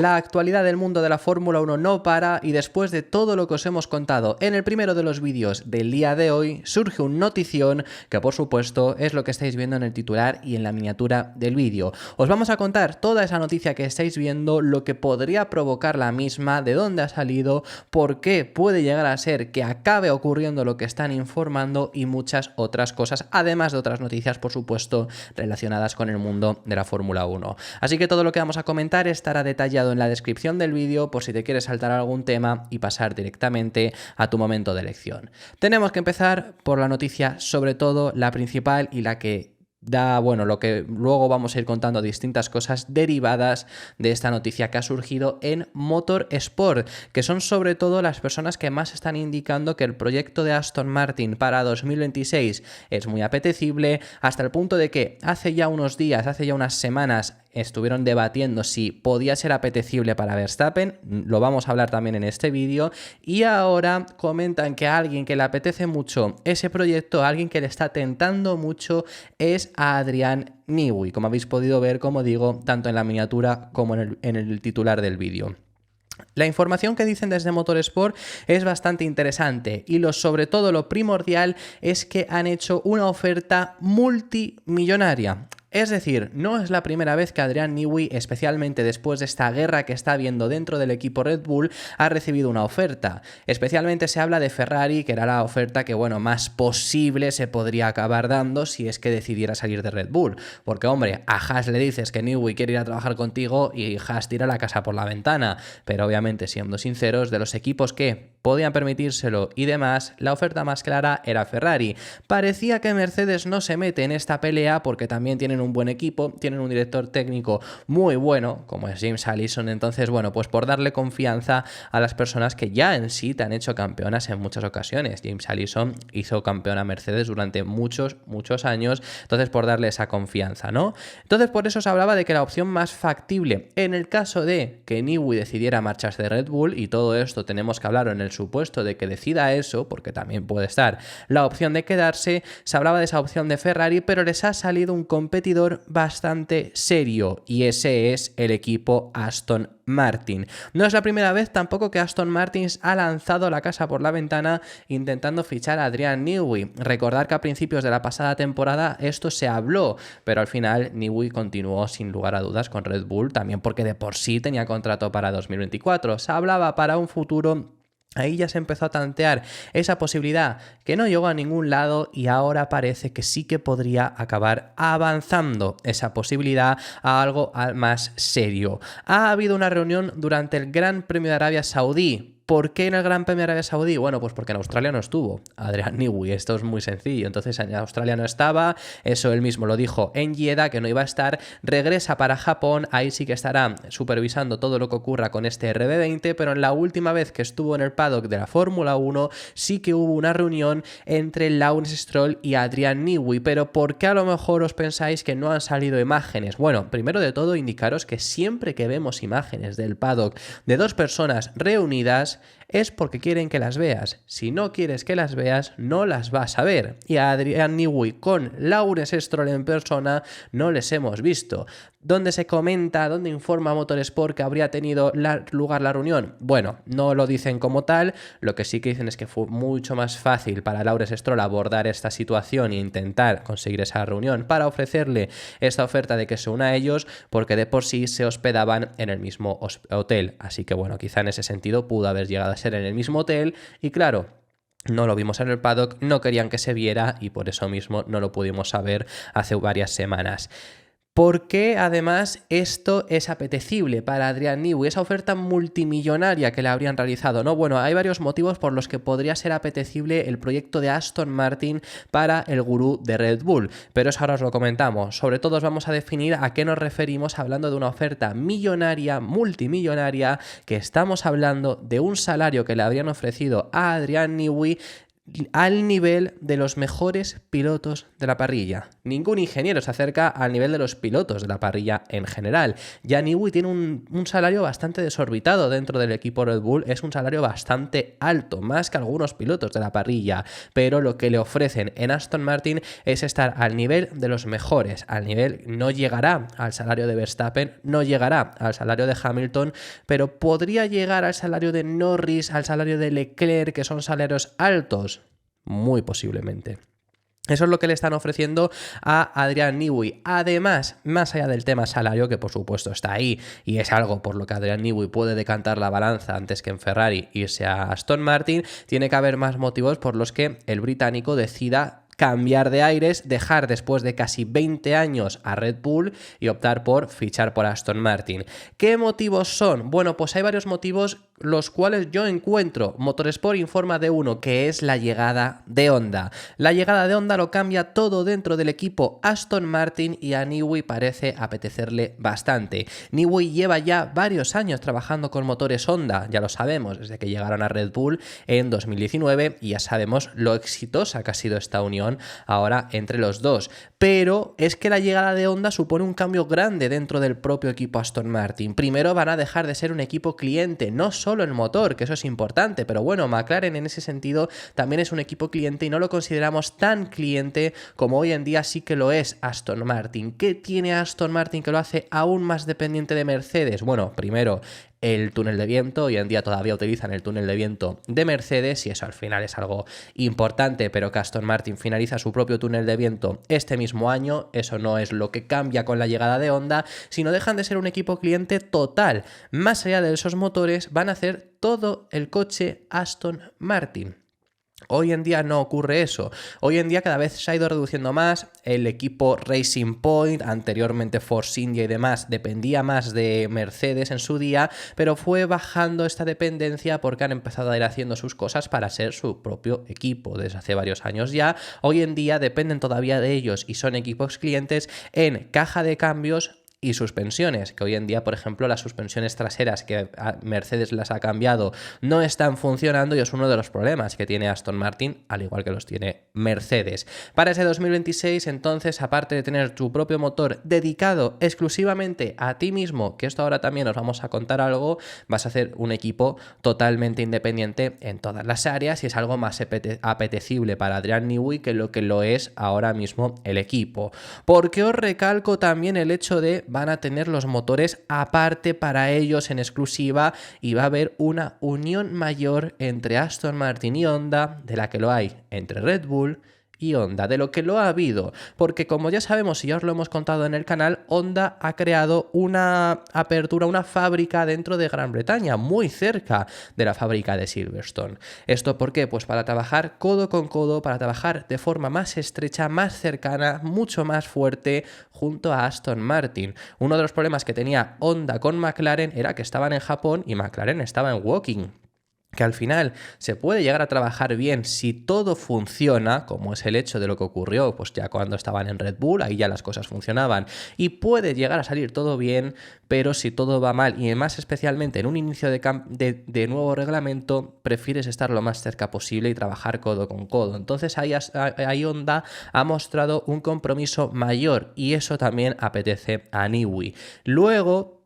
La actualidad del mundo de la Fórmula 1 no para y después de todo lo que os hemos contado en el primero de los vídeos del día de hoy, surge un notición que por supuesto es lo que estáis viendo en el titular y en la miniatura del vídeo. Os vamos a contar toda esa noticia que estáis viendo, lo que podría provocar la misma, de dónde ha salido, por qué puede llegar a ser que acabe ocurriendo lo que están informando y muchas otras cosas, además de otras noticias por supuesto relacionadas con el mundo de la Fórmula 1. Así que todo lo que vamos a comentar estará detallado en la descripción del vídeo por si te quieres saltar algún tema y pasar directamente a tu momento de elección. Tenemos que empezar por la noticia, sobre todo la principal y la que da, bueno, lo que luego vamos a ir contando distintas cosas derivadas de esta noticia que ha surgido en Motorsport, que son sobre todo las personas que más están indicando que el proyecto de Aston Martin para 2026 es muy apetecible, hasta el punto de que hace ya unos días, hace ya unas semanas, estuvieron debatiendo si podía ser apetecible para Verstappen, lo vamos a hablar también en este vídeo, y ahora comentan que a alguien que le apetece mucho ese proyecto, a alguien que le está tentando mucho, es a Adrian Newey, como habéis podido ver, como digo, tanto en la miniatura como en el titular del vídeo. La información que dicen desde Motorsport es bastante interesante y sobre todo lo primordial es que han hecho una oferta multimillonaria. Es decir, no es la primera vez que Adrian Newey, especialmente después de esta guerra que está habiendo dentro del equipo Red Bull, ha recibido una oferta. Especialmente se habla de Ferrari, que era la oferta que, bueno, más posible se podría acabar dando si es que decidiera salir de Red Bull. Porque, hombre, a Haas le dices que Newey quiere ir a trabajar contigo y Haas tira la casa por la ventana. Pero obviamente, siendo sinceros, de los equipos que podían permitírselo y demás, la oferta más clara era Ferrari. Parecía que Mercedes no se mete en esta pelea porque también tienen un buen equipo, tienen un director técnico muy bueno, como es James Allison. Entonces, bueno, pues por darle confianza a las personas que ya en sí te han hecho campeonas en muchas ocasiones. James Allison hizo campeona Mercedes durante muchos años, entonces por darle esa confianza, ¿no? Entonces por eso se hablaba de que la opción más factible en el caso de que Newey decidiera marcharse de Red Bull, y todo esto tenemos que hablar en el supuesto de que decida eso, porque también puede estar la opción de quedarse, se hablaba de esa opción de Ferrari, pero les ha salido un competidor bastante serio y ese es el equipo Aston Martin. No es la primera vez tampoco que Aston Martin ha lanzado la casa por la ventana intentando fichar a Adrian Newey. Recordar que a principios de la pasada temporada esto se habló, pero al final Newey continuó sin lugar a dudas con Red Bull, también porque de por sí tenía contrato para 2024. Se hablaba para un futuro. Ahí ya se empezó a tantear esa posibilidad que no llegó a ningún lado y ahora parece que sí que podría acabar avanzando esa posibilidad a algo más serio. Ha habido una reunión durante el Gran Premio de Arabia Saudí. ¿Por qué en el Gran Premio de Arabia Saudí? Bueno, pues porque en Australia no estuvo Adrian Newey, esto es muy sencillo. Entonces en Australia no estaba, eso él mismo lo dijo en Jeddah, que no iba a estar, regresa para Japón, ahí sí que estará supervisando todo lo que ocurra con este RB20, pero en la última vez que estuvo en el paddock de la Fórmula 1 sí que hubo una reunión entre Lawrence Stroll y Adrian Newey. Pero ¿por qué a lo mejor os pensáis que no han salido imágenes? Bueno, primero de todo indicaros que siempre que vemos imágenes del paddock de dos personas reunidas, es porque quieren que las veas. Si no quieres que las veas, no las vas a ver. Y a Adrian Newey con Lawrence Stroll en persona no les hemos visto. ¿Dónde se comenta, dónde informa Motorsport que habría tenido lugar la reunión? Bueno, no lo dicen como tal, lo que sí que dicen es que fue mucho más fácil para Lawrence Stroll abordar esta situación e intentar conseguir esa reunión para ofrecerle esta oferta de que se una a ellos, porque de por sí se hospedaban en el mismo hotel. Así que bueno, quizá en ese sentido pudo haber llegado a ser en el mismo hotel y claro, no lo vimos en el paddock, no querían que se viera y por eso mismo no lo pudimos saber hace varias semanas. ¿Por qué además esto es apetecible para Adrian Newey? Esa oferta multimillonaria que le habrían realizado, ¿no? Bueno, hay varios motivos por los que podría ser apetecible el proyecto de Aston Martin para el gurú de Red Bull, pero eso ahora os lo comentamos. Sobre todo os vamos a definir a qué nos referimos hablando de una oferta millonaria, multimillonaria, que estamos hablando de un salario que le habrían ofrecido a Adrian Newey al nivel de los mejores pilotos de la parrilla. Ningún ingeniero se acerca al nivel de los pilotos de la parrilla en general. Ya Newey tiene un salario bastante desorbitado dentro del equipo Red Bull, es un salario bastante alto, más que algunos pilotos de la parrilla, pero lo que le ofrecen en Aston Martin es estar al nivel de los mejores, al nivel, no llegará al salario de Verstappen, no llegará al salario de Hamilton, pero podría llegar al salario de Norris, al salario de Leclerc, que son salarios altos. Muy posiblemente. Eso es lo que le están ofreciendo a Adrian Newey. Además, más allá del tema salario, que por supuesto está ahí y es algo por lo que Adrian Newey puede decantar la balanza antes que en Ferrari irse a Aston Martin, tiene que haber más motivos por los que el británico decida cambiar de aires, dejar después de casi 20 años a Red Bull y optar por fichar por Aston Martin. ¿Qué motivos son? Bueno, pues hay varios motivos los cuales yo encuentro. Motorsport informa de uno, que es la llegada de Honda. La llegada de Honda lo cambia todo dentro del equipo Aston Martin y a Newey parece apetecerle bastante. Newey lleva ya varios años trabajando con motores Honda, ya lo sabemos, desde que llegaron a Red Bull en 2019 y ya sabemos lo exitosa que ha sido esta unión ahora entre los dos. Pero es que la llegada de Honda supone un cambio grande dentro del propio equipo Aston Martin. Primero van a dejar de ser un equipo cliente, no solo el motor, que eso es importante, pero bueno, McLaren en ese sentido también es un equipo cliente y no lo consideramos tan cliente como hoy en día sí que lo es Aston Martin. ¿Qué tiene Aston Martin que lo hace aún más dependiente de Mercedes? Bueno, primero, el túnel de viento. Hoy en día todavía utilizan el túnel de viento de Mercedes y eso al final es algo importante, pero que Aston Martin finaliza su propio túnel de viento este mismo año. Eso no es lo que cambia con la llegada de Honda, sino dejan de ser un equipo cliente total. Más allá de esos motores, van a hacer todo el coche Aston Martin. Hoy en día no ocurre eso. Hoy en día cada vez se ha ido reduciendo más. El equipo Racing Point, anteriormente Force India y demás, dependía más de Mercedes en su día, pero fue bajando esta dependencia porque han empezado a ir haciendo sus cosas para ser su propio equipo desde hace varios años ya. Hoy en día dependen todavía de ellos y son equipos clientes en caja de cambios y suspensiones, que hoy en día, por ejemplo, las suspensiones traseras que Mercedes las ha cambiado no están funcionando y es uno de los problemas que tiene Aston Martin, al igual que los tiene Mercedes. Para ese 2026, entonces, aparte de tener tu propio motor dedicado exclusivamente a ti mismo, que esto ahora también os vamos a contar algo, vas a hacer un equipo totalmente independiente en todas las áreas y es algo más apetecible para Adrian Newey que lo es ahora mismo el equipo. Porque os recalco también el hecho de van a tener los motores aparte para ellos en exclusiva y va a haber una unión mayor entre Aston Martin y Honda de la que lo hay entre Red Bull y Honda, de lo que lo ha habido, porque como ya sabemos y ya os lo hemos contado en el canal, Honda ha creado una apertura, una fábrica dentro de Gran Bretaña, muy cerca de la fábrica de Silverstone. ¿Esto por qué? Pues para trabajar codo con codo, para trabajar de forma más estrecha, más cercana, mucho más fuerte junto a Aston Martin. Uno de los problemas que tenía Honda con McLaren era que estaban en Japón y McLaren estaba en Woking. Que al final se puede llegar a trabajar bien si todo funciona, como es el hecho de lo que ocurrió pues ya cuando estaban en Red Bull, ahí ya las cosas funcionaban y puede llegar a salir todo bien, pero si todo va mal y más especialmente en un inicio de nuevo reglamento, prefieres estar lo más cerca posible y trabajar codo con codo. Entonces ahí Honda ha mostrado un compromiso mayor y eso también apetece a Newey. Luego,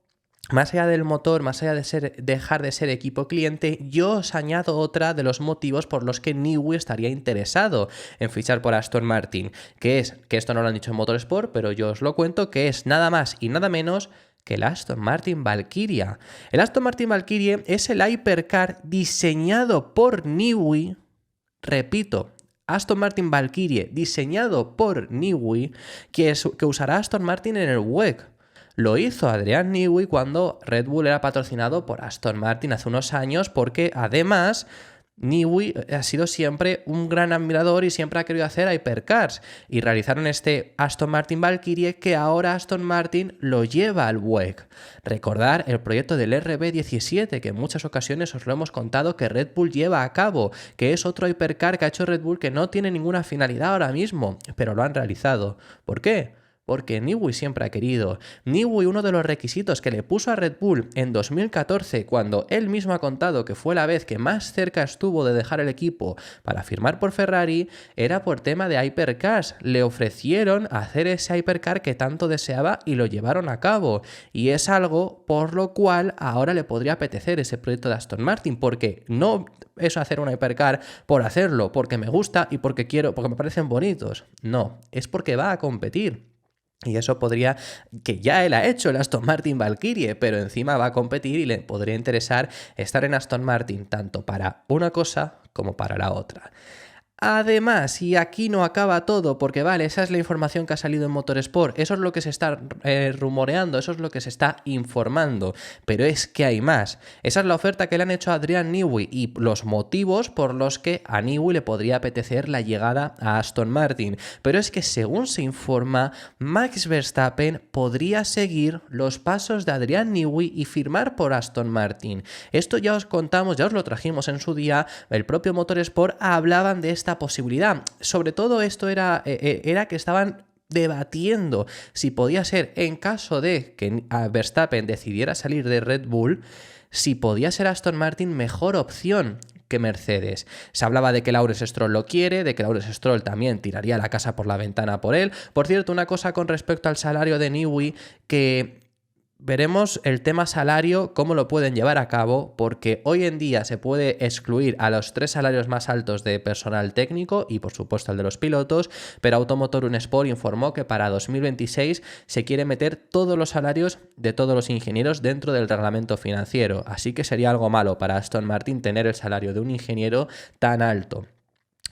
más allá del motor, más allá de dejar de ser equipo cliente, yo os añado otra de los motivos por los que Newey estaría interesado en fichar por Aston Martin, que es, que esto no lo han dicho en Motorsport, pero yo os lo cuento, que es nada más y nada menos que el Aston Martin Valkyria. El Aston Martin Valkyrie es el hypercar diseñado por Newey, repito, Aston Martin Valkyrie diseñado por Newey, que usará Aston Martin en el WEC. Lo hizo Adrian Newey cuando Red Bull era patrocinado por Aston Martin hace unos años, porque además Newey ha sido siempre un gran admirador y siempre ha querido hacer hypercars y realizaron este Aston Martin Valkyrie que ahora Aston Martin lo lleva al WEC. Recordar el proyecto del RB17 que en muchas ocasiones os lo hemos contado que Red Bull lleva a cabo, que es otro hypercar que ha hecho Red Bull que no tiene ninguna finalidad ahora mismo, pero lo han realizado. ¿Por qué? porque Newey siempre ha querido. Newey, uno de los requisitos que le puso a Red Bull en 2014, cuando él mismo ha contado que fue la vez que más cerca estuvo de dejar el equipo para firmar por Ferrari, era por tema de Hypercars. Le ofrecieron hacer ese Hypercar que tanto deseaba y lo llevaron a cabo. Y es algo por lo cual ahora le podría apetecer ese proyecto de Aston Martin, porque no es hacer un Hypercar por hacerlo, porque me gusta y porque quiero, porque me parecen bonitos. No, es porque va a competir. Y eso podría, que ya él ha hecho el Aston Martin Valkyrie, pero encima va a competir y le podría interesar estar en Aston Martin tanto para una cosa como para la otra. Además, y aquí no acaba todo, porque vale, esa es la información que ha salido en Motorsport, eso es lo que se está rumoreando, eso es lo que se está informando, pero es que hay más. Esa es la oferta que le han hecho a Adrian Newey y los motivos por los que a Newey le podría apetecer la llegada a Aston Martin. Pero es que según se informa, Max Verstappen podría seguir los pasos de Adrian Newey y firmar por Aston Martin. Esto ya os contamos, ya os lo trajimos en su día, el propio Motorsport hablaban de esta posibilidad. Sobre todo esto era que estaban debatiendo si podía ser, en caso de que Verstappen decidiera salir de Red Bull, si podía ser Aston Martin mejor opción que Mercedes. Se hablaba de que Lawrence Stroll lo quiere, de que Lawrence Stroll también tiraría la casa por la ventana por él. Por cierto, una cosa con respecto al salario de Newey, que veremos el tema salario, cómo lo pueden llevar a cabo, porque hoy en día se puede excluir a los 3 salarios más altos de personal técnico y por supuesto el de los pilotos, pero Automotor Unisport informó que para 2026 se quiere meter todos los salarios de todos los ingenieros dentro del reglamento financiero, así que sería algo malo para Aston Martin tener el salario de un ingeniero tan alto.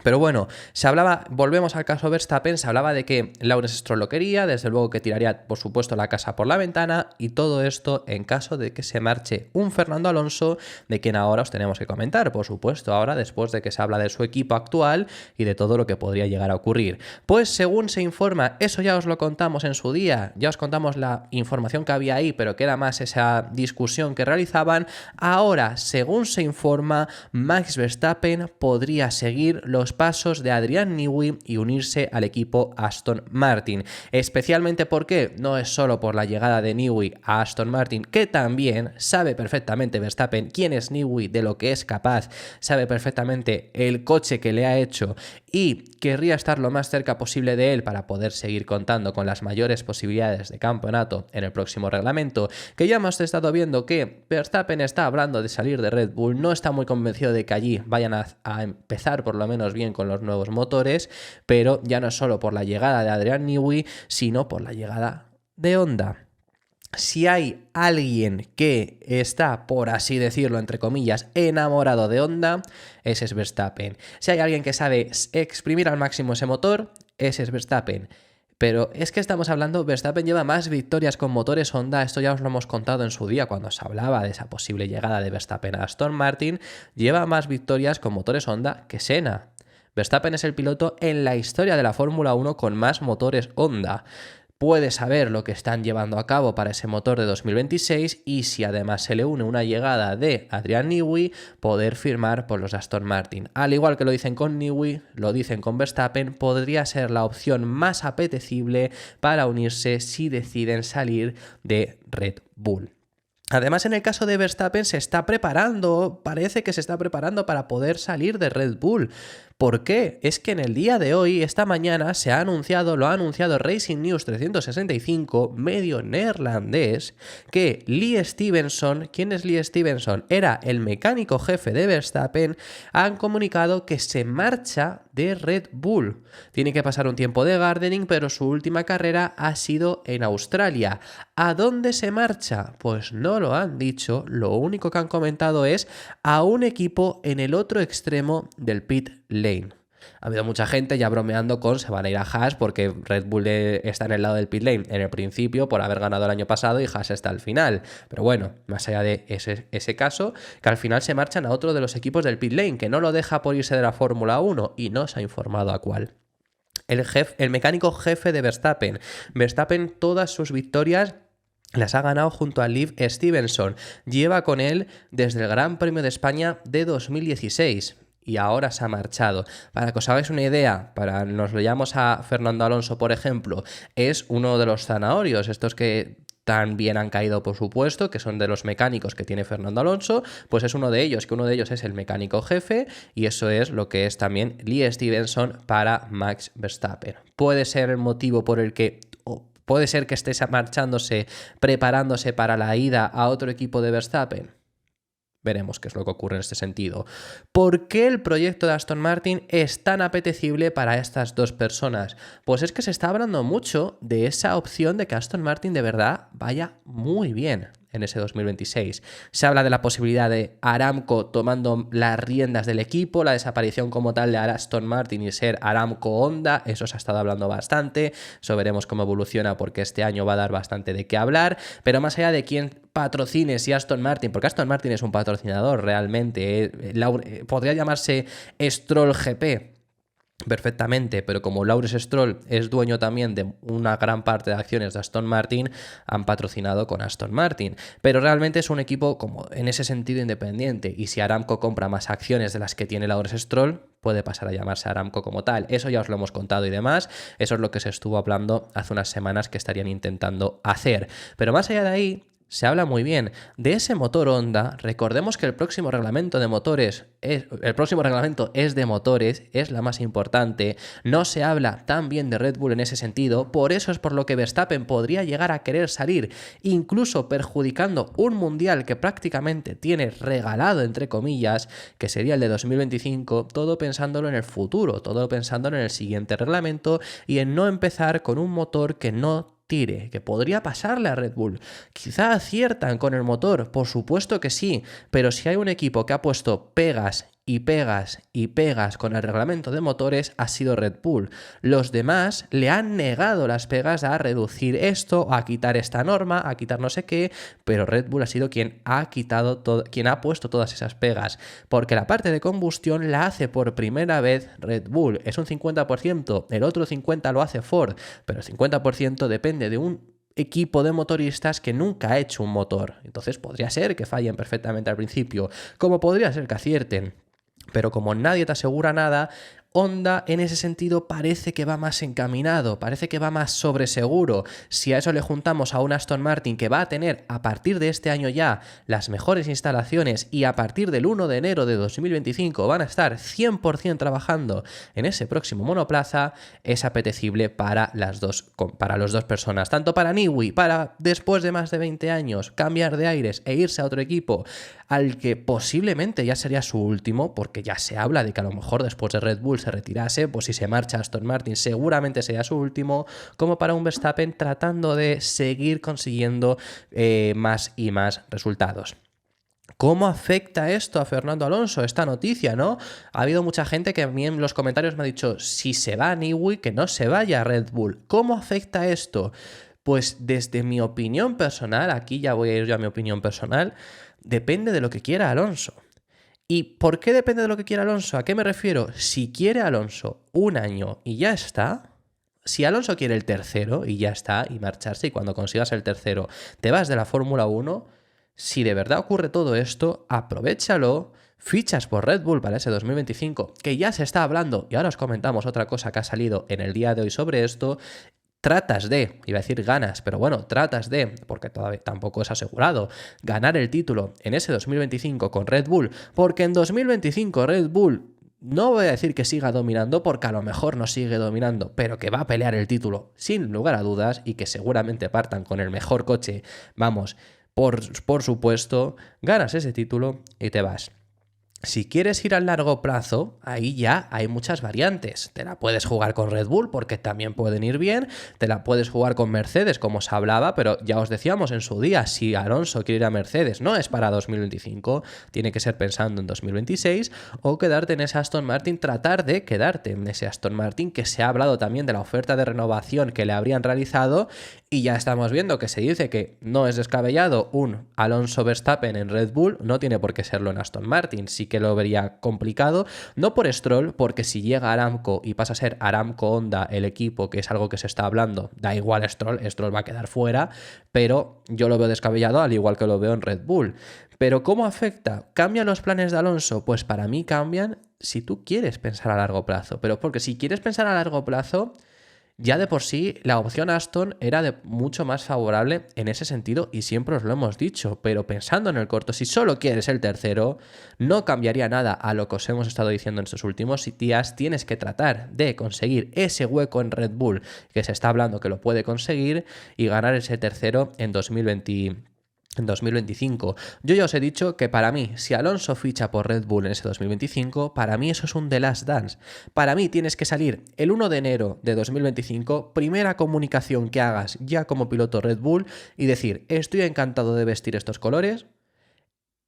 Pero bueno, se hablaba, volvemos al caso Verstappen, se hablaba de que Lawrence Stroll lo quería, desde luego que tiraría por supuesto la casa por la ventana, y todo esto en caso de que se marche un Fernando Alonso, de quien ahora os tenemos que comentar, por supuesto, ahora después de que se habla de su equipo actual y de todo lo que podría llegar a ocurrir. Pues según se informa, eso ya os lo contamos en su día, ya os contamos la información que había ahí, pero que era más esa discusión que realizaban. Ahora, según se informa, Max Verstappen podría seguir los pasos de Adrian Newey y unirse al equipo Aston Martin. Especialmente porque no es solo por la llegada de Newey a Aston Martin, que también sabe perfectamente Verstappen quién es Newey, de lo que es capaz, sabe perfectamente el coche que le ha hecho y querría estar lo más cerca posible de él para poder seguir contando con las mayores posibilidades de campeonato en el próximo reglamento, que ya hemos estado viendo que Verstappen está hablando de salir de Red Bull, no está muy convencido de que allí vayan a empezar por lo menos bien con los nuevos motores, pero ya no es solo por la llegada de Adrian Newey, sino por la llegada de Honda. Si hay alguien que está, por así decirlo, entre comillas, enamorado de Honda, ese es Verstappen. Si hay alguien que sabe exprimir al máximo ese motor, ese es Verstappen. Pero es que estamos hablando, Verstappen lleva más victorias con motores Honda, esto ya os lo hemos contado en su día cuando se hablaba de esa posible llegada de Verstappen a Aston Martin, lleva más victorias con motores Honda que Senna. Verstappen es el piloto en la historia de la Fórmula 1 con más motores Honda. Puede saber lo que están llevando a cabo para ese motor de 2026 y si además se le une una llegada de Adrian Newey, poder firmar por los Aston Martin. Al igual que lo dicen con Newey, lo dicen con Verstappen, podría ser la opción más apetecible para unirse si deciden salir de Red Bull. Además, en el caso de Verstappen se está preparando, parece que se está preparando para poder salir de Red Bull. ¿Por qué? Es que en el día de hoy, esta mañana, lo ha anunciado Racing News 365, medio neerlandés, que Lee Stevenson, ¿quién es Lee Stevenson? Era el mecánico jefe de Verstappen, han comunicado que se marcha de Red Bull. Tiene que pasar un tiempo de gardening, pero su última carrera ha sido en Australia. ¿A dónde se marcha? Pues no lo han dicho, lo único que han comentado es a un equipo en el otro extremo del pit lane. Ha habido mucha gente ya bromeando con se van a ir a Haas porque Red Bull está en el lado del pit lane en el principio por haber ganado el año pasado y Haas está al final. Pero bueno, más allá de ese caso, que al final se marchan a otro de los equipos del pit lane, que no lo deja por irse de la Fórmula 1 y no se ha informado a cuál. El mecánico jefe de Verstappen. Verstappen todas sus victorias las ha ganado junto a Lee Stevenson. Lleva con él desde el Gran Premio de España de 2016. y ahora se ha marchado. Para que os hagáis una idea, nos lo llamamos a Fernando Alonso, por ejemplo, es uno de los zanahorios, estos que también han caído, por supuesto, que son de los mecánicos que tiene Fernando Alonso, pues es uno de ellos, que uno de ellos es el mecánico jefe, y eso es lo que es también Lee Stevenson para Max Verstappen. Puede ser el motivo por el que... Puede ser que estés marchándose, preparándose para la ida a otro equipo de Verstappen. Veremos qué es lo que ocurre en este sentido. ¿Por qué el proyecto de Aston Martin es tan apetecible para estas dos personas? Pues es que se está hablando mucho de esa opción de que Aston Martin de verdad vaya muy bien en ese 2026. Se habla de la posibilidad de Aramco tomando las riendas del equipo, la desaparición como tal de Aston Martin y ser Aramco Honda, eso se ha estado hablando bastante, eso veremos cómo evoluciona porque este año va a dar bastante de qué hablar, pero más allá de quién patrocine, si Aston Martin, porque Aston Martin es un patrocinador realmente, podría llamarse Stroll GP, perfectamente, pero como Lawrence Stroll es dueño también de una gran parte de acciones de Aston Martin, han patrocinado con Aston Martin, pero realmente es un equipo como en ese sentido independiente, y si Aramco compra más acciones de las que tiene Lawrence Stroll, puede pasar a llamarse Aramco como tal. Eso ya os lo hemos contado y demás, eso es lo que se estuvo hablando hace unas semanas que estarían intentando hacer, pero más allá de ahí, se habla muy bien de ese motor Honda. Recordemos que el próximo reglamento es de motores, es la más importante. No se habla tan bien de Red Bull en ese sentido, por eso es por lo que Verstappen podría llegar a querer salir, incluso perjudicando un mundial que prácticamente tiene regalado, entre comillas, que sería el de 2025, todo pensándolo en el futuro, todo pensándolo en el siguiente reglamento y en no empezar con un motor que no tire, que podría pasarle a Red Bull. Quizá aciertan con el motor, por supuesto que sí, pero si hay un equipo que ha puesto pegas y pegas y pegas con el reglamento de motores, ha sido Red Bull. Los demás le han negado las pegas a reducir esto, a quitar esta norma, a quitar no sé qué, pero Red Bull ha sido quien ha quitado quien ha puesto todas esas pegas, porque la parte de combustión la hace por primera vez Red Bull. Es un 50%, el otro 50% lo hace Ford, pero el 50% depende de un equipo de motoristas que nunca ha hecho un motor. Entonces podría ser que fallen perfectamente al principio, como podría ser que acierten. Pero como nadie te asegura nada, Honda en ese sentido parece que va más encaminado, parece que va más sobre seguro. Si a eso le juntamos a un Aston Martin que va a tener a partir de este año ya las mejores instalaciones y a partir del 1 de enero de 2025 van a estar 100% trabajando en ese próximo monoplaza, es apetecible para las dos personas, tanto para Newey, para después de más de 20 años cambiar de aires e irse a otro equipo al que posiblemente ya sería su último, porque ya se habla de que a lo mejor después de Red Bull se retirase, pues si se marcha Aston Martin seguramente sería su último, como para un Verstappen tratando de seguir consiguiendo más y más resultados. ¿Cómo afecta esto a Fernando Alonso, esta noticia, no? Ha habido mucha gente que a mí en los comentarios me ha dicho, si se va a Newey, que no se vaya a Red Bull. ¿Cómo afecta esto? Pues desde mi opinión personal, aquí ya voy a ir yo a mi opinión personal, depende de lo que quiera Alonso. ¿Y por qué depende de lo que quiera Alonso? ¿A qué me refiero? Si quiere Alonso un año y ya está, si Alonso quiere el tercero y ya está, y marcharse, y cuando consigas el tercero te vas de la Fórmula 1, si de verdad ocurre todo esto, aprovéchalo, fichas por Red Bull para ese 2025, que ya se está hablando, y ahora os comentamos otra cosa que ha salido en el día de hoy sobre esto. Tratas de, iba a decir ganas, pero bueno, tratas de, porque todavía tampoco es asegurado, ganar el título en ese 2025 con Red Bull, porque en 2025 Red Bull, no voy a decir que siga dominando, porque a lo mejor no sigue dominando, pero que va a pelear el título sin lugar a dudas y que seguramente partan con el mejor coche, vamos, por supuesto, ganas ese título y te vas. Si quieres ir a largo plazo, ahí ya hay muchas variantes. Te la puedes jugar con Red Bull porque también pueden ir bien, te la puedes jugar con Mercedes como se hablaba, pero ya os decíamos en su día, si Alonso quiere ir a Mercedes no es para 2025, tiene que ser pensando en 2026, o quedarte en ese Aston Martin, tratar de quedarte en ese Aston Martin, que se ha hablado también de la oferta de renovación que le habrían realizado, y ya estamos viendo que se dice que no es descabellado un Alonso Verstappen en Red Bull, no tiene por qué serlo en Aston Martin, sí que lo vería complicado, no por Stroll, porque si llega Aramco y pasa a ser Aramco Honda el equipo, que es algo que se está hablando, da igual Stroll va a quedar fuera, pero yo lo veo descabellado al igual que lo veo en Red Bull. Pero ¿cómo afecta? ¿Cambian los planes de Alonso? Pues para mí cambian si tú quieres pensar a largo plazo. Pero porque si quieres pensar a largo plazo, ya de por sí la opción Aston era mucho más favorable en ese sentido y siempre os lo hemos dicho, pero pensando en el corto, si solo quieres el tercero, no cambiaría nada a lo que os hemos estado diciendo en estos últimos días. Tienes que tratar de conseguir ese hueco en Red Bull que se está hablando que lo puede conseguir y ganar ese tercero en 2025. Yo ya os he dicho que para mí, si Alonso ficha por Red Bull en ese 2025, para mí eso es un The Last Dance. Para mí tienes que salir el 1 de enero de 2025, primera comunicación que hagas ya como piloto Red Bull y decir, estoy encantado de vestir estos colores,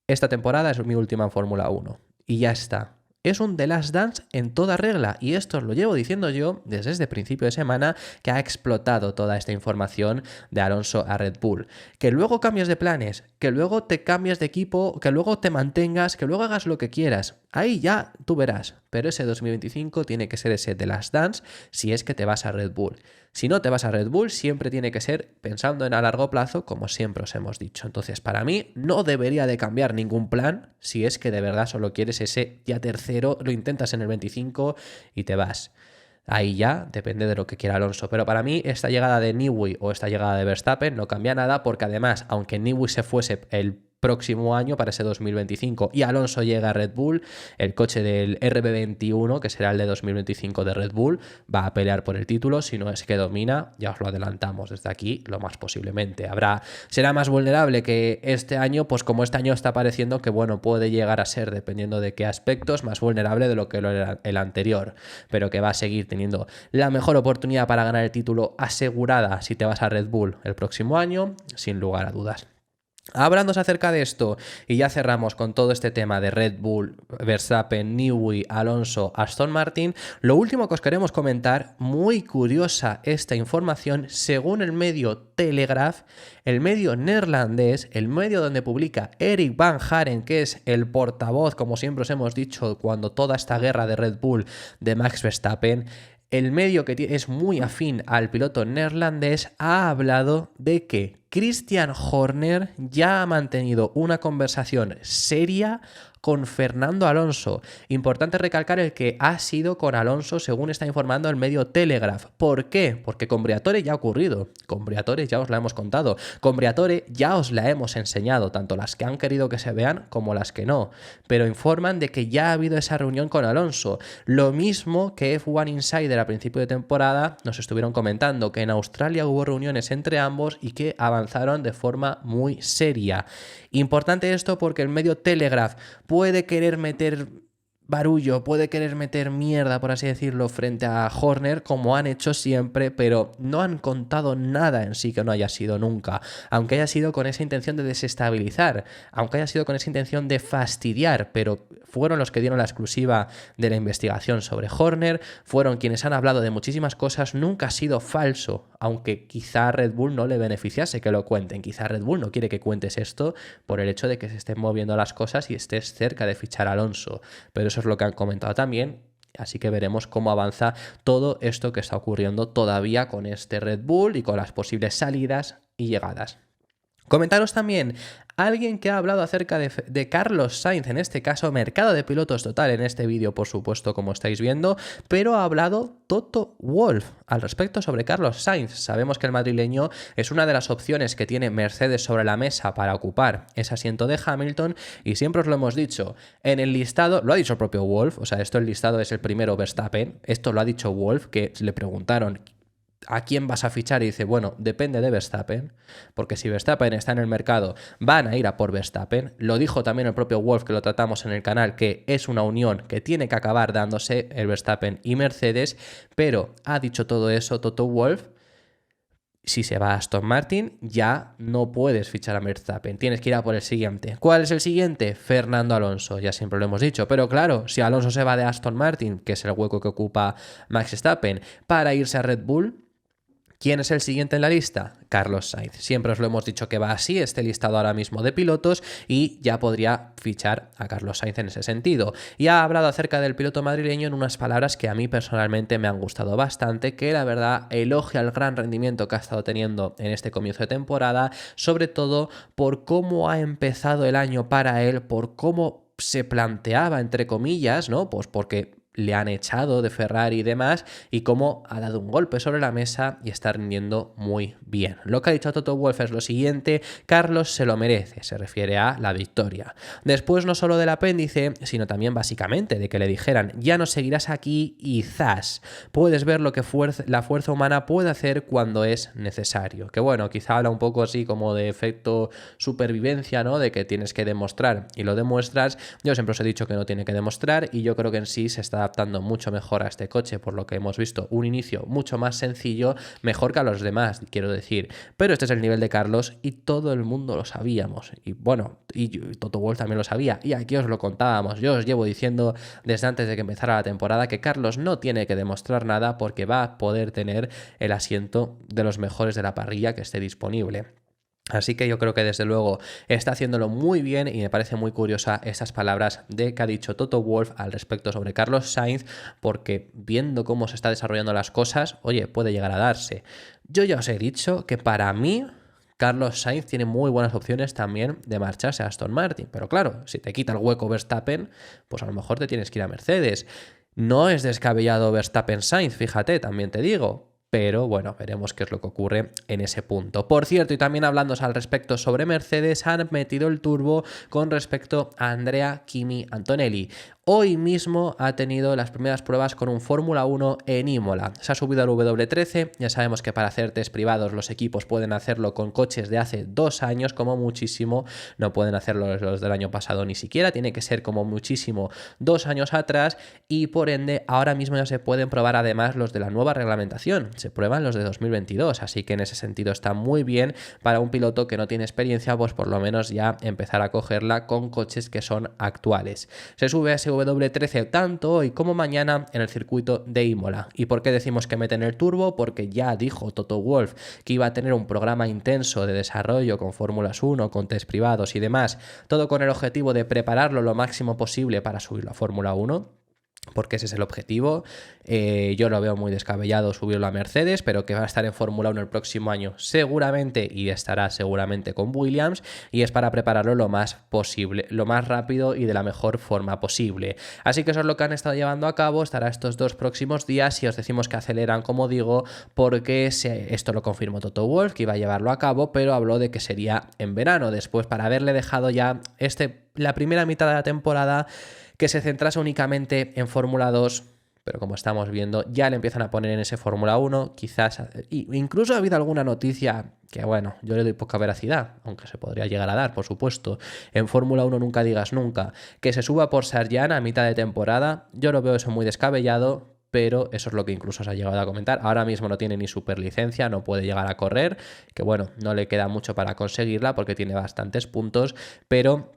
esta temporada es mi última en Fórmula 1. Y ya está. Es un The Last Dance en toda regla y esto os lo llevo diciendo yo desde principio de semana que ha explotado toda esta información de Alonso a Red Bull. Que luego cambies de planes, que luego te cambies de equipo, que luego te mantengas, que luego hagas lo que quieras. Ahí ya tú verás, pero ese 2025 tiene que ser ese The Last Dance si es que te vas a Red Bull. Si no te vas a Red Bull, siempre tiene que ser pensando en a largo plazo, como siempre os hemos dicho. Entonces, para mí, no debería de cambiar ningún plan si es que de verdad solo quieres ese ya tercero, lo intentas en el 25 y te vas. Ahí ya depende de lo que quiera Alonso. Pero para mí, esta llegada de Newey o esta llegada de Verstappen no cambia nada porque además, aunque Newey se fuese el próximo año para ese 2025 y Alonso llega a Red Bull, el coche del RB21, que será el de 2025 de Red Bull, va a pelear por el título. Si no es que domina, ya os lo adelantamos desde aquí, lo más posiblemente. Será más vulnerable que este año, pues como este año está pareciendo que, bueno, puede llegar a ser, dependiendo de qué aspectos, más vulnerable de lo que lo era el anterior, pero que va a seguir teniendo la mejor oportunidad para ganar el título asegurada si te vas a Red Bull el próximo año, sin lugar a dudas. Hablándonos acerca de esto, y ya cerramos con todo este tema de Red Bull, Verstappen, Newey, Alonso, Aston Martin, lo último que os queremos comentar, muy curiosa esta información, según el medio Telegraph, el medio neerlandés, el medio donde publica Eric Van Haren, que es el portavoz, como siempre os hemos dicho, cuando toda esta guerra de Red Bull de Max Verstappen, el medio que es muy afín al piloto neerlandés ha hablado de que Christian Horner ya ha mantenido una conversación seria con Fernando Alonso. Importante recalcar el que ha sido con Alonso, según está informando el medio Telegraph. ¿Por qué? Porque con Briatore ya ha ocurrido. Con Briatore ya os la hemos contado. Con Briatore ya os la hemos enseñado, tanto las que han querido que se vean como las que no. Pero informan de que ya ha habido esa reunión con Alonso. Lo mismo que F1 Insider a principio de temporada nos estuvieron comentando, que en Australia hubo reuniones entre ambos y que avanzaron de forma muy seria. Importante esto porque el medio Telegraph puede querer meter barullo, puede querer meter mierda, por así decirlo, frente a Horner, como han hecho siempre, pero no han contado nada en sí que no haya sido nunca, aunque haya sido con esa intención de desestabilizar, aunque haya sido con esa intención de fastidiar, pero fueron los que dieron la exclusiva de la investigación sobre Horner, fueron quienes han hablado de muchísimas cosas, nunca ha sido falso, aunque quizá a Red Bull no le beneficiase que lo cuenten, quizá Red Bull no quiere que cuentes esto por el hecho de que se estén moviendo las cosas y estés cerca de fichar a Alonso, pero eso es lo que han comentado también, así que veremos cómo avanza todo esto que está ocurriendo todavía con este Red Bull y con las posibles salidas y llegadas. Comentaros también alguien que ha hablado acerca de Carlos Sainz, en este caso mercado de pilotos total en este vídeo, por supuesto, como estáis viendo, pero ha hablado Toto Wolff al respecto sobre Carlos Sainz. Sabemos que el madrileño es una de las opciones que tiene Mercedes sobre la mesa para ocupar ese asiento de Hamilton y siempre os lo hemos dicho, en el listado, lo ha dicho el propio Wolff, o sea, el listado es el primero Verstappen, esto lo ha dicho Wolff, que le preguntaron ¿a quién vas a fichar? Y dice, bueno, depende de Verstappen, porque si Verstappen está en el mercado, van a ir a por Verstappen. Lo dijo también el propio Wolff, que lo tratamos en el canal, que es una unión que tiene que acabar dándose el Verstappen y Mercedes, pero ha dicho todo eso Toto Wolff. Si se va a Aston Martin, ya no puedes fichar a Verstappen, tienes que ir a por el siguiente. ¿Cuál es el siguiente? Fernando Alonso, ya siempre lo hemos dicho. Pero claro, si Alonso se va de Aston Martin, que es el hueco que ocupa Max Verstappen, para irse a Red Bull, ¿quién es el siguiente en la lista? Carlos Sainz. Siempre os lo hemos dicho que va así, este listado ahora mismo de pilotos, y ya podría fichar a Carlos Sainz en ese sentido. Y ha hablado acerca del piloto madrileño en unas palabras que a mí personalmente me han gustado bastante, que la verdad elogia el gran rendimiento que ha estado teniendo en este comienzo de temporada, sobre todo por cómo ha empezado el año para él, por cómo se planteaba, entre comillas, ¿no? Pues porque le han echado de Ferrari y demás, y cómo ha dado un golpe sobre la mesa y está rindiendo muy bien. Lo que ha dicho Toto Wolff es lo siguiente: Carlos se lo merece, se refiere a la victoria. Después no solo del apéndice, sino también básicamente de que le dijeran, ya no seguirás aquí y ¡zas! Puedes ver lo que la fuerza humana puede hacer cuando es necesario. Que bueno, quizá habla un poco así como de efecto supervivencia, ¿no? De que tienes que demostrar y lo demuestras. Yo siempre os he dicho que no tiene que demostrar, y yo creo que en sí se está adaptando mucho mejor a este coche, por lo que hemos visto un inicio mucho más sencillo, mejor que a los demás, quiero decir. Pero este es el nivel de Carlos y todo el mundo lo sabíamos. Y bueno, y Toto Wolff también lo sabía, y aquí os lo contábamos. Yo os llevo diciendo desde antes de que empezara la temporada que Carlos no tiene que demostrar nada, porque va a poder tener el asiento de los mejores de la parrilla que esté disponible. Así que yo creo que desde luego está haciéndolo muy bien, y me parece muy curiosa estas palabras de que ha dicho Toto Wolff al respecto sobre Carlos Sainz, porque viendo cómo se está desarrollando las cosas, oye, puede llegar a darse. Yo ya os he dicho que para mí Carlos Sainz tiene muy buenas opciones también de marcharse a Aston Martin, pero claro, si te quita el hueco Verstappen, pues a lo mejor te tienes que ir a Mercedes. No es descabellado Verstappen-Sainz, fíjate, también te digo. Pero bueno, veremos qué es lo que ocurre en ese punto. Por cierto, y también hablando al respecto sobre Mercedes, han metido el turbo con respecto a Andrea Kimi Antonelli. Hoy mismo ha tenido las primeras pruebas con un Fórmula 1 en Imola. Se ha subido al W13, ya sabemos que para hacer test privados los equipos pueden hacerlo con coches de hace 2 años como muchísimo, no pueden hacerlo los del año pasado ni siquiera, tiene que ser como muchísimo 2 años atrás, y por ende ahora mismo ya se pueden probar además los de la nueva reglamentación, se prueban los de 2022, así que en ese sentido está muy bien para un piloto que no tiene experiencia, pues por lo menos ya empezar a cogerla con coches que son actuales. Se sube a ese W13 tanto hoy como mañana en el circuito de Imola. ¿Y por qué decimos que meten el turbo? Porque ya dijo Toto Wolff que iba a tener un programa intenso de desarrollo con Fórmulas 1, con test privados y demás, todo con el objetivo de prepararlo lo máximo posible para subirlo a Fórmula 1. Porque ese es el objetivo. Yo lo veo muy descabellado subirlo a Mercedes, pero que va a estar en Fórmula 1 el próximo año seguramente, y estará seguramente con Williams, y es para prepararlo lo más posible, lo más rápido y de la mejor forma posible. Así que eso es lo que han estado llevando a cabo, estará estos 2 próximos días, y os decimos que aceleran, como digo, porque esto lo confirmó Toto Wolff, que iba a llevarlo a cabo, pero habló de que sería en verano, después para haberle dejado ya la primera mitad de la temporada que se centrase únicamente en Fórmula 2, pero como estamos viendo, ya le empiezan a poner en ese Fórmula 1, quizás, incluso ha habido alguna noticia que, bueno, yo le doy poca veracidad, aunque se podría llegar a dar, por supuesto. En Fórmula 1 nunca digas nunca. Que se suba por Sargent a mitad de temporada, yo lo veo eso muy descabellado, pero eso es lo que incluso se ha llegado a comentar. Ahora mismo no tiene ni superlicencia, no puede llegar a correr, que bueno, no le queda mucho para conseguirla porque tiene bastantes puntos, pero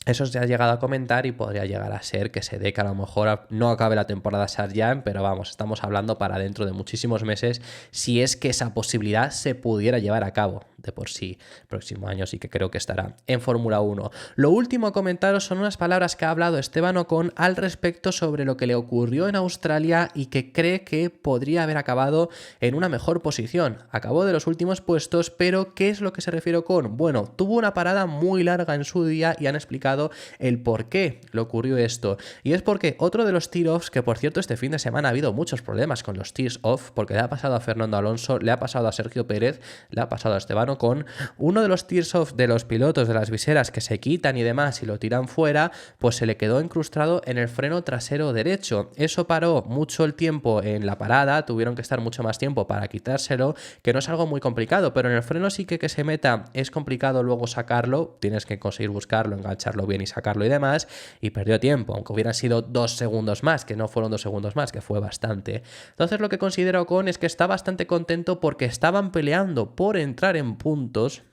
eso se ha llegado a comentar y podría llegar a ser que se dé que a lo mejor no acabe la temporada Sargent, pero vamos, estamos hablando para dentro de muchísimos meses, si es que esa posibilidad se pudiera llevar a cabo. De por sí, el próximo año sí que creo que estará en Fórmula 1. Lo último a comentaros son unas palabras que ha hablado Esteban Ocon al respecto sobre lo que le ocurrió en Australia y que cree que podría haber acabado en una mejor posición. Acabó de los últimos puestos, pero ¿qué es lo que se refiere Ocon? Bueno, tuvo una parada muy larga en su día y han explicado el por qué le ocurrió esto. Y es porque otro de los tear-offs, que por cierto este fin de semana ha habido muchos problemas con los tears-off, porque le ha pasado a Fernando Alonso, le ha pasado a Sergio Pérez, le ha pasado a Esteban Ocon, uno de los tears-off de los pilotos de las viseras que se quitan y demás y lo tiran fuera, pues se le quedó incrustado en el freno trasero derecho. Eso paró mucho el tiempo en la parada, tuvieron que estar mucho más tiempo para quitárselo, que no es algo muy complicado, pero en el freno sí que se meta es complicado luego sacarlo, tienes que conseguir buscarlo, engancharlo bien y sacarlo y demás, y perdió tiempo, aunque hubieran sido 2 segundos más, que no fueron 2 segundos más, que fue bastante. Entonces lo que considero Ocon es que está bastante contento porque estaban peleando por entrar en puntos.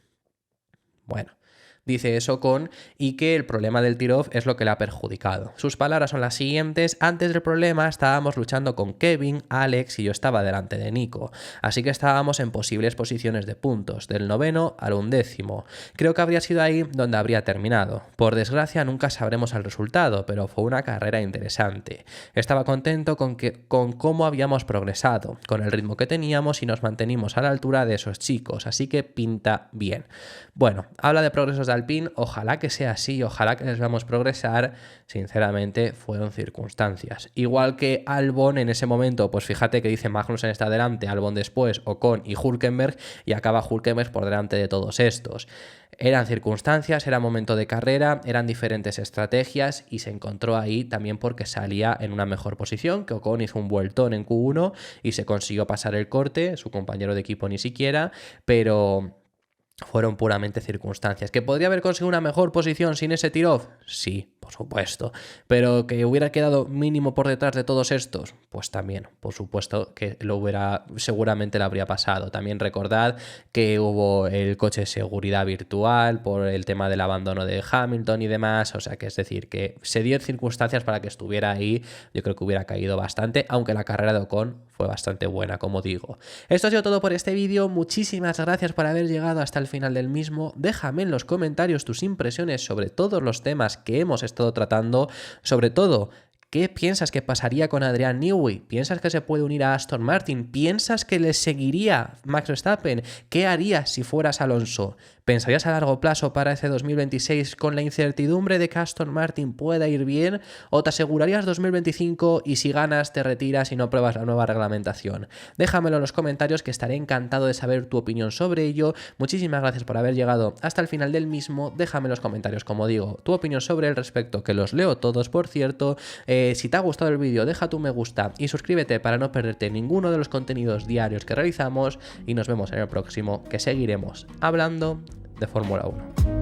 Bueno, dice eso Ocon, y que el problema del tear-off es lo que le ha perjudicado. Sus palabras son las siguientes: antes del problema estábamos luchando con Kevin, Alex y yo estaba delante de Nico, así que estábamos en posibles posiciones de puntos, del 9º al 11º. Creo que habría sido ahí donde habría terminado. Por desgracia nunca sabremos el resultado, pero fue una carrera interesante. Estaba contento con cómo habíamos progresado, con el ritmo que teníamos y nos mantenimos a la altura de esos chicos, así que pinta bien. Bueno, habla de progresos de Alpine, ojalá que sea así, ojalá que les vamos a progresar, sinceramente fueron circunstancias. Igual que Albon en ese momento, pues fíjate que dice Magnussen está delante, Albon después, Ocon y Hülkenberg, y acaba Hülkenberg por delante de todos estos. Eran circunstancias, era momento de carrera, eran diferentes estrategias y se encontró ahí también porque salía en una mejor posición, que Ocon hizo un vueltón en Q1 y se consiguió pasar el corte, su compañero de equipo ni siquiera, pero fueron puramente circunstancias. ¿Que podría haber conseguido una mejor posición sin ese tiro-off? Sí, por supuesto. ¿Pero que hubiera quedado mínimo por detrás de todos estos? Pues también, por supuesto que seguramente lo habría pasado. También recordad que hubo el coche de seguridad virtual por el tema del abandono de Hamilton y demás, o sea que es decir, que se dio circunstancias para que estuviera ahí, yo creo que hubiera caído bastante, aunque la carrera de Ocon fue bastante buena, como digo. Esto ha sido todo por este vídeo, muchísimas gracias por haber llegado hasta el final del mismo. Déjame en los comentarios tus impresiones sobre todos los temas que hemos estado tratando, sobre todo ¿qué piensas que pasaría con Adrian Newey? ¿Piensas que se puede unir a Aston Martin? ¿Piensas que le seguiría Max Verstappen? ¿Qué harías si fueras Alonso? ¿Pensarías a largo plazo para ese 2026 con la incertidumbre de que Aston Martin pueda ir bien? ¿O te asegurarías 2025 y si ganas te retiras y no pruebas la nueva reglamentación? Déjamelo en los comentarios que estaré encantado de saber tu opinión sobre ello. Muchísimas gracias por haber llegado hasta el final del mismo. Déjame en los comentarios, como digo, tu opinión sobre el respecto, que los leo todos, por cierto. Si te ha gustado el vídeo, deja tu me gusta y suscríbete para no perderte ninguno de los contenidos diarios que realizamos y nos vemos en el próximo, que seguiremos hablando de Fórmula 1.